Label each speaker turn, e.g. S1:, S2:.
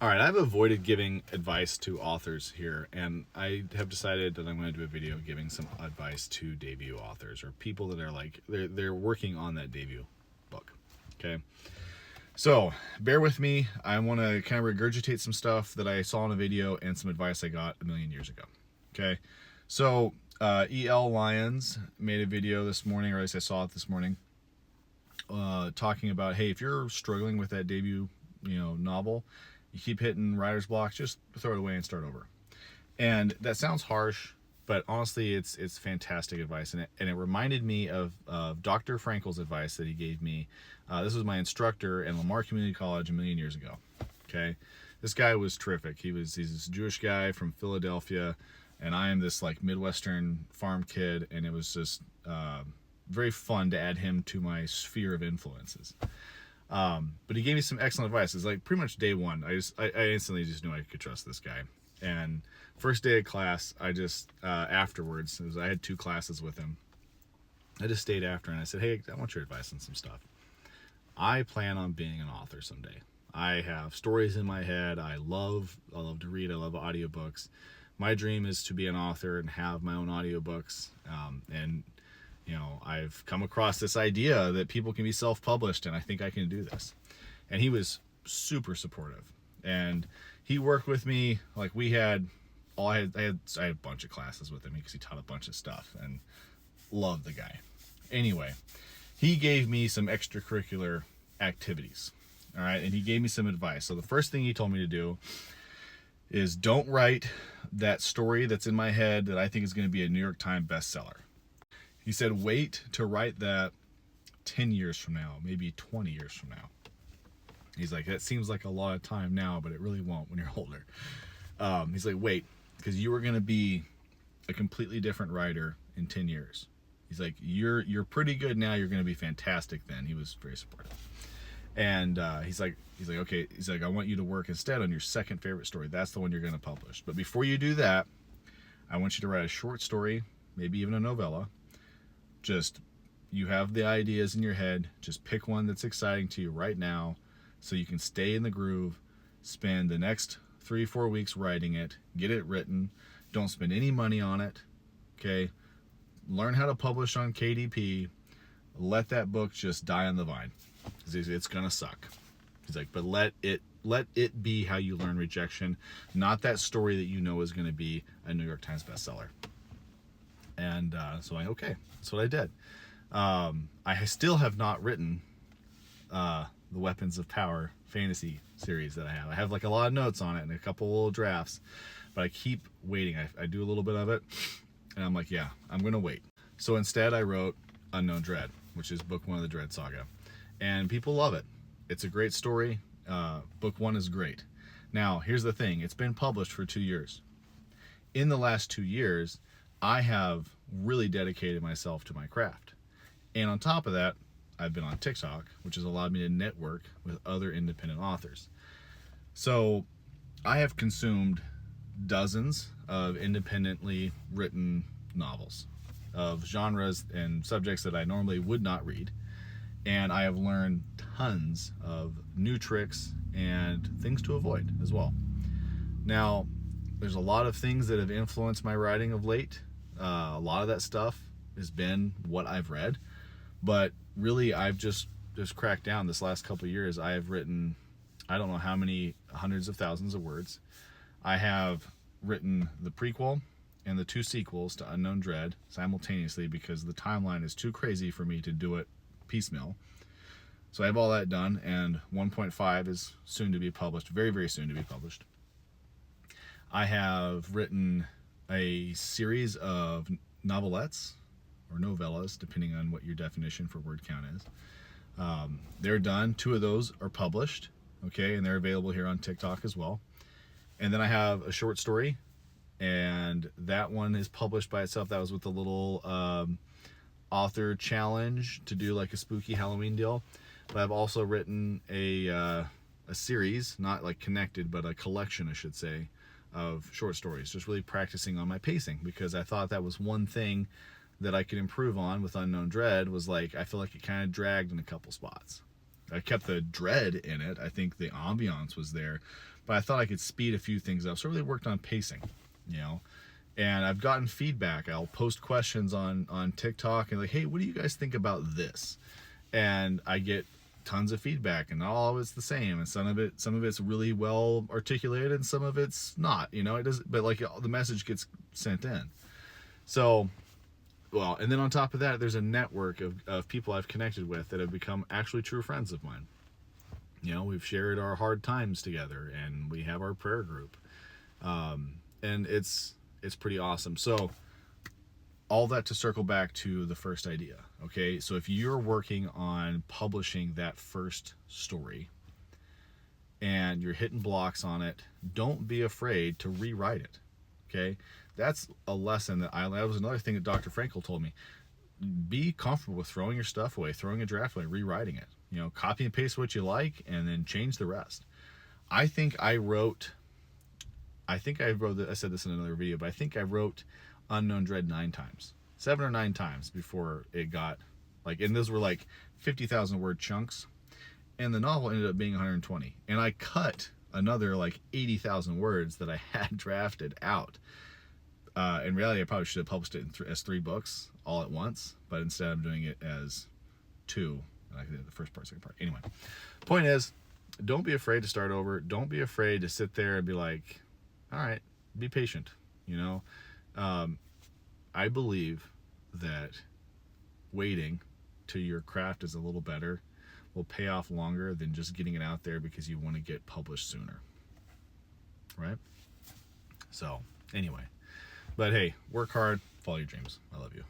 S1: All right, I've avoided giving advice to authors here, and I have decided that I'm going to do a video giving some advice to debut authors or people that are like they're working on that debut book. Okay, so bear with me. I want to kind of regurgitate some stuff that I saw in a video and some advice I got a million years ago. Okay, so E.L. Lyons made a video this morning, or at least I saw it this morning, talking about, hey, if you're struggling with that debut, novel, you keep hitting writer's block, just throw it away and start over. And that sounds harsh, but honestly, it's fantastic advice, and it reminded me of Dr. Frankel's advice that he gave me. This was my instructor in Lamar Community College a million years ago. Okay, this guy was terrific. He's this Jewish guy from Philadelphia, and I am this like Midwestern farm kid, and it was just very fun to add him to my sphere of influences. But he gave me some excellent advice. It's like pretty much day one, I instantly just knew I could trust this guy. And first day of class, I just afterwards, I had 2 classes with him, I just stayed after and I said, hey, I want your advice on some stuff. I plan on being an author someday. I have stories in my head. I love to read. I love audiobooks. My dream is to be an author and have my own audiobooks. And I've come across this idea that people can be self-published, and I think I can do this. And he was super supportive, and he worked with me. Like I had a bunch of classes with him because he taught a bunch of stuff, and loved the guy. Anyway, he gave me some extracurricular activities. All right, and he gave me some advice. So the first thing he told me to do is don't write that story that's in my head that I think is going to be a New York Times bestseller. He said, wait to write that 10 years from now, maybe 20 years from now. He's like, that seems like a lot of time now, but it really won't when you're older. He's like, wait, because you are going to be a completely different writer in 10 years. He's like, you're pretty good now. You're going to be fantastic then. He was very supportive. And he's like, okay. He's like, I want you to work instead on your second favorite story. That's the one you're going to publish. But before you do that, I want you to write a short story, maybe even a novella. Just, you have the ideas in your head, just pick one that's exciting to you right now so you can stay in the groove, spend the next 3-4 weeks writing it, get it written, don't spend any money on it, okay? Learn how to publish on KDP, let that book just die on the vine. It's gonna suck. He's like, but let it be how you learn rejection, not that story that you know is gonna be a New York Times bestseller. And so that's what I did. I still have not written the Weapons of Power fantasy series that I have. I have like a lot of notes on it and a couple little drafts, but I keep waiting. I do a little bit of it, and I'm like, yeah, I'm gonna wait. So instead I wrote Unknown Dread, which is book 1 of the Dread Saga, and people love it. It's a great story. Book 1 is great. Now here's the thing, it's been published for 2 years. In the last 2 years, I have really dedicated myself to my craft. And on top of that, I've been on TikTok, which has allowed me to network with other independent authors. So I have consumed dozens of independently written novels of genres and subjects that I normally would not read. And I have learned tons of new tricks and things to avoid as well. Now, there's a lot of things that have influenced my writing of late. A lot of that stuff has been what I've read, but really I've just cracked down. This last couple of years, I have written, I don't know how many hundreds of thousands of words. I have written the prequel and the 2 sequels to Unknown Dread simultaneously because the timeline is too crazy for me to do it piecemeal. So I have all that done, and 1.5 is soon to be published, very, very soon to be published. I have written a series of novelettes or novellas, depending on what your definition for word count is. They're done. 2 of those are published, okay, and they're available here on TikTok as well. And then I have a short story, and that one is published by itself. That was with the little author challenge to do like a spooky Halloween deal. But I've also written a series, not like connected, but a collection, I should say, of short stories, just really practicing on my pacing, because I thought that was one thing that I could improve on with Unknown Dread. Was like, I feel like it kind of dragged in a couple spots. I kept the dread in it. I think the ambiance was there, but I thought I could speed a few things up. So I really worked on pacing, you know. And I've gotten feedback. I'll post questions on TikTok and like, hey, what do you guys think about this? And I get tons of feedback, and not all of it's the same, and some of it's really well articulated, and some of it's not. You know, it doesn't. But like the message gets sent in. So, well, and then on top of that, there's a network of people I've connected with that have become actually true friends of mine. You know, we've shared our hard times together, and we have our prayer group, and it's pretty awesome. So all that to circle back to the first idea. Okay, so if you're working on publishing that first story and you're hitting blocks on it, don't be afraid to rewrite it. Okay, that's a lesson that was another thing that Dr. Frankel told me. Be comfortable with throwing your stuff away, throwing a draft away, rewriting it. You know, copy and paste what you like, and then change the rest. I said this in another video, but I think I wrote Unknown Dread 9 times. 7 or 9 times before it got, like, and those were like 50,000 word chunks. And the novel ended up being 120. And I cut another like 80,000 words that I had drafted out. In reality, I probably should have published it as 3 books all at once, but instead I'm doing it as 2. And I did the first part, second part. Anyway, point is, don't be afraid to start over. Don't be afraid to sit there and be like, all right, be patient. You know, I believe that waiting till your craft is a little better will pay off longer than just getting it out there because you want to get published sooner. Right? So, anyway. But hey, work hard, follow your dreams. I love you.